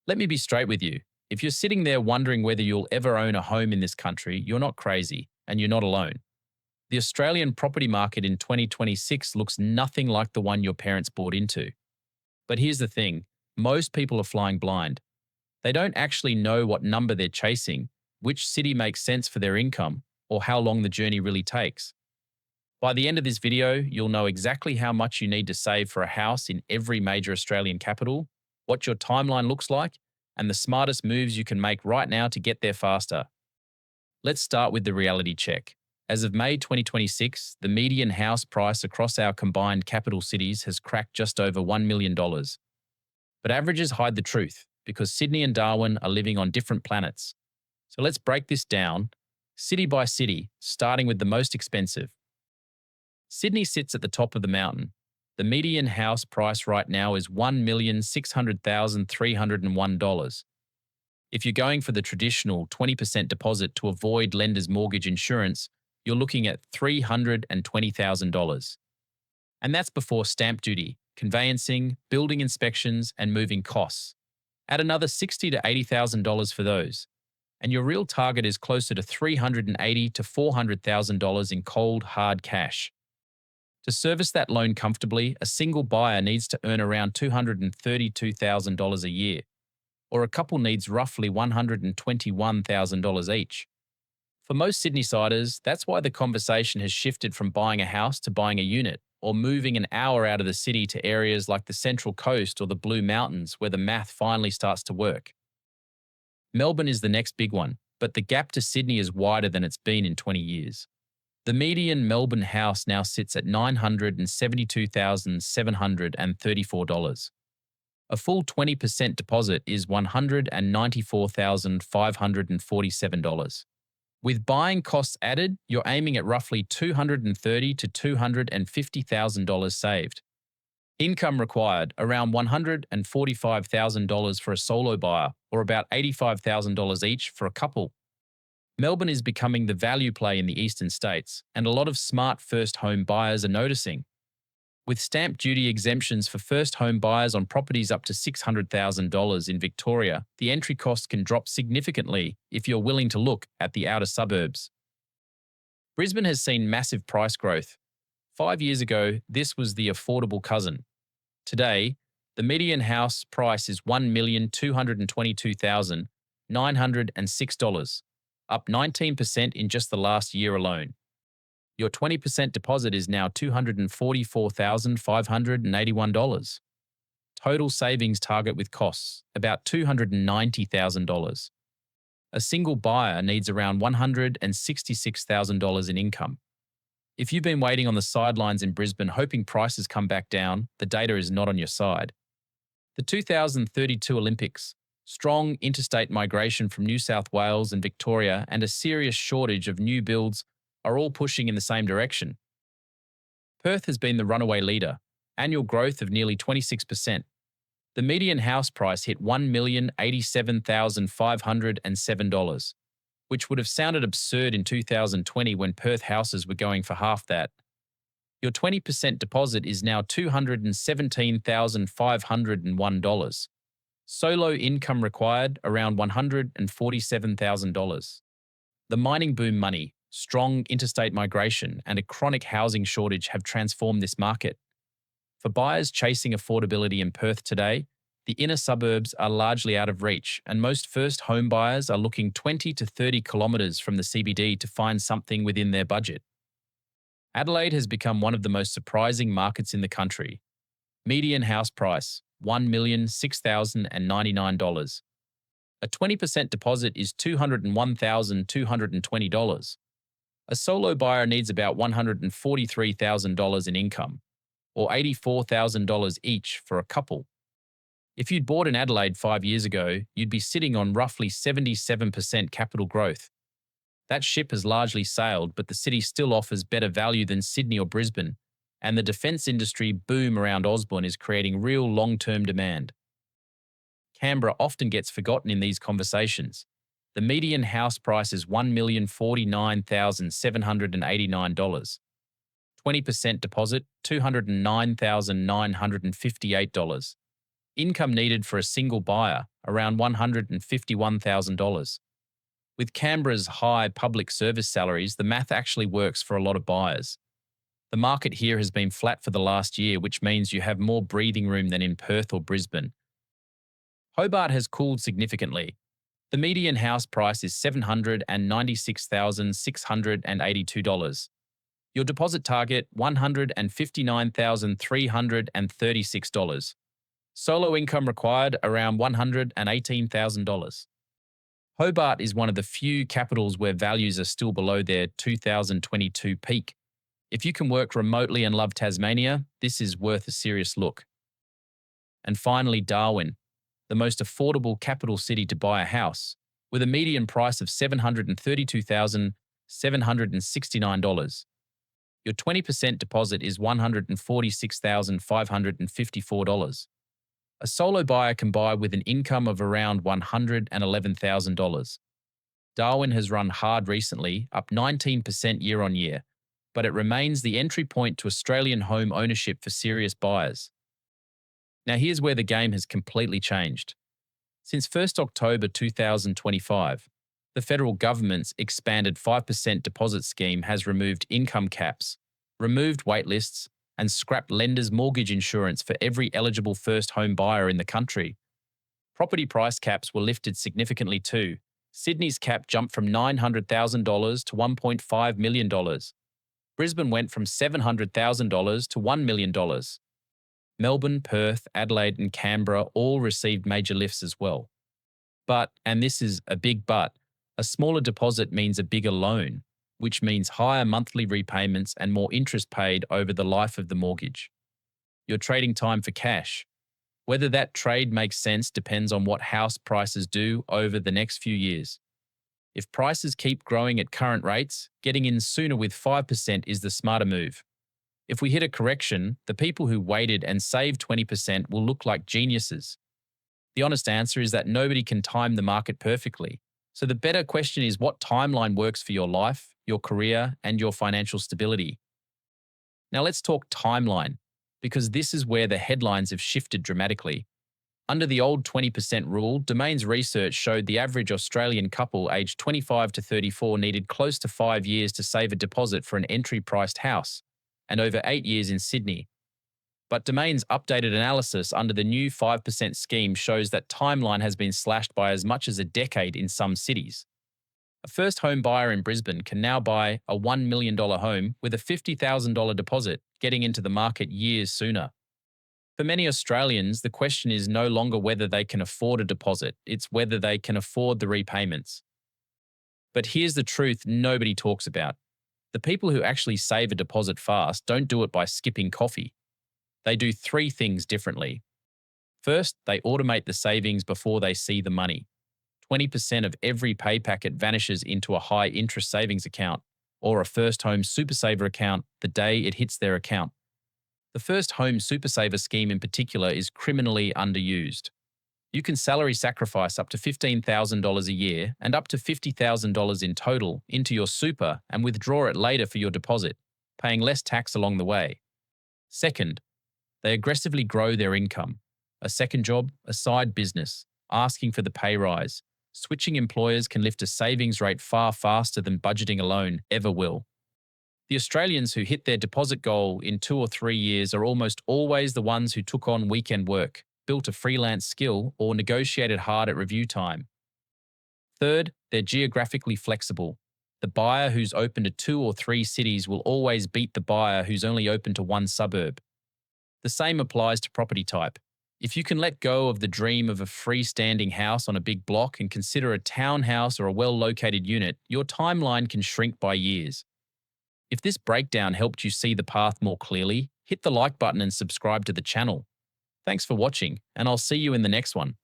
Let me be straight with you. If you're sitting there wondering whether you'll ever own a home in this country, you're not crazy, and you're not alone. The Australian property market in 2026 looks nothing like the one your parents bought into. But here's the thing, most people are flying blind. They don't actually know what number they're chasing, which city makes sense for their income, or how long the journey really takes. By the end of this video, you'll know exactly how much you need to save for a house in every major Australian capital, what your timeline looks like, and the smartest moves you can make right now to get there faster. Let's start with the reality check. As of May 2026, the median house price across our combined capital cities has cracked just over $1 million. But averages hide the truth, because Sydney and Darwin are living on different planets. So let's break this down, city by city, starting with the most expensive. Sydney sits at the top of the mountain. The median house price right now is $1,600,301. If you're going for the traditional 20% deposit to avoid lender's mortgage insurance, you're looking at $320,000. And that's before stamp duty, conveyancing, building inspections, and moving costs. Add another $60,000 to $80,000 for those. And your real target is closer to $380,000 to $400,000 in cold, hard cash. To service that loan comfortably, a single buyer needs to earn around $232,000 a year, or a couple needs roughly $121,000 each. For most Sydney-siders, that's why the conversation has shifted from buying a house to buying a unit, or moving an hour out of the city to areas like the Central Coast or the Blue Mountains where the math finally starts to work. Melbourne is the next big one, but the gap to Sydney is wider than it's been in 20 years. The median Melbourne house now sits at $972,734. A full 20% deposit is $194,547. With buying costs added, you're aiming at roughly $230,000 to $250,000 saved. Income required, around $145,000 for a solo buyer, or about $85,000 each for a couple. Melbourne is becoming the value play in the eastern states, and a lot of smart first home buyers are noticing. With stamp duty exemptions for first home buyers on properties up to $600,000 in Victoria, the entry cost can drop significantly if you're willing to look at the outer suburbs. Brisbane has seen massive price growth. 5 years ago, this was the affordable cousin. Today, the median house price is $1,222,906, up 19% in just the last year alone. Your 20% deposit is now $244,581. Total savings target with costs, about $290,000. A single buyer needs around $166,000 in income. If you've been waiting on the sidelines in Brisbane hoping prices come back down, the data is not on your side. The 2032 Olympics, strong interstate migration from New South Wales and Victoria, and a serious shortage of new builds are all pushing in the same direction. Perth has been the runaway leader, annual growth of nearly 26%. The median house price hit $1,087,507, which would have sounded absurd in 2020 when Perth houses were going for half that. Your 20% deposit is now $217,501. Solo income required, around $147,000. The mining boom money, strong interstate migration, and a chronic housing shortage have transformed this market. For buyers chasing affordability in Perth today, the inner suburbs are largely out of reach, and most first home buyers are looking 20 to 30 kilometres from the CBD to find something within their budget. Adelaide has become one of the most surprising markets in the country. Median house price, $1,006,099. A 20% deposit is $201,220. A solo buyer needs about $143,000 in income, or $84,000 each for a couple. If you'd bought in Adelaide 5 years ago, you'd be sitting on roughly 77% capital growth. That ship has largely sailed, but the city still offers better value than Sydney or Brisbane, and the defence industry boom around Osborne is creating real long-term demand. Canberra often gets forgotten in these conversations. The median house price is $1,049,789. 20% deposit, $209,958. Income needed for a single buyer, around $151,000. With Canberra's high public service salaries, the math actually works for a lot of buyers. The market here has been flat for the last year, which means you have more breathing room than in Perth or Brisbane. Hobart has cooled significantly. The median house price is $796,682. Your deposit target, $159,336. Solo income required, around $118,000. Hobart is one of the few capitals where values are still below their 2022 peak. If you can work remotely and love Tasmania, this is worth a serious look. And finally, Darwin, the most affordable capital city to buy a house, with a median price of $732,769. Your 20% deposit is $146,554. A solo buyer can buy with an income of around $111,000. Darwin has run hard recently, up 19% year on year, but it remains the entry point to Australian home ownership for serious buyers. Now here's where the game has completely changed. Since 1st October 2025, the federal government's expanded 5% deposit scheme has removed income caps, removed waitlists, and scrapped lenders' mortgage insurance for every eligible first home buyer in the country. Property price caps were lifted significantly too. Sydney's cap jumped from $900,000 to $1.5 million. Brisbane went from $700,000 to $1 million. Melbourne, Perth, Adelaide, and Canberra all received major lifts as well. But, and this is a big but, a smaller deposit means a bigger loan, which means higher monthly repayments and more interest paid over the life of the mortgage. You're trading time for cash. Whether that trade makes sense depends on what house prices do over the next few years. If prices keep growing at current rates, getting in sooner with 5% is the smarter move. If we hit a correction, the people who waited and saved 20% will look like geniuses. The honest answer is that nobody can time the market perfectly. So the better question is, what timeline works for your life, your career, and your financial stability? Now let's talk timeline, because this is where the headlines have shifted dramatically. Under the old 20% rule, Domain's research showed the average Australian couple aged 25 to 34 needed close to 5 years to save a deposit for an entry-priced house, and over 8 years in Sydney. But Domain's updated analysis under the new 5% scheme shows that timeline has been slashed by as much as a decade in some cities. A first home buyer in Brisbane can now buy a $1 million home with a $50,000 deposit, getting into the market years sooner. For many Australians, the question is no longer whether they can afford a deposit, it's whether they can afford the repayments. But here's the truth nobody talks about. The people who actually save a deposit fast don't do it by skipping coffee. They do 3 things differently. First, they automate the savings before they see the money. 20% of every pay packet vanishes into a high-interest savings account or a first home super saver account the day it hits their account. The first home super saver scheme in particular is criminally underused. You can salary sacrifice up to $15,000 a year and up to $50,000 in total into your super and withdraw it later for your deposit, paying less tax along the way. Second, they aggressively grow their income. A second job, a side business, asking for the pay rise. Switching employers can lift a savings rate far faster than budgeting alone ever will. The Australians who hit their deposit goal in 2 or 3 years are almost always the ones who took on weekend work, built a freelance skill, or negotiated hard at review time. Third, they're geographically flexible. The buyer who's open to 2 or 3 cities will always beat the buyer who's only open to 1 suburb. The same applies to property type. If you can let go of the dream of a freestanding house on a big block and consider a townhouse or a well-located unit, your timeline can shrink by years. If this breakdown helped you see the path more clearly, hit the like button and subscribe to the channel. Thanks for watching, and I'll see you in the next one.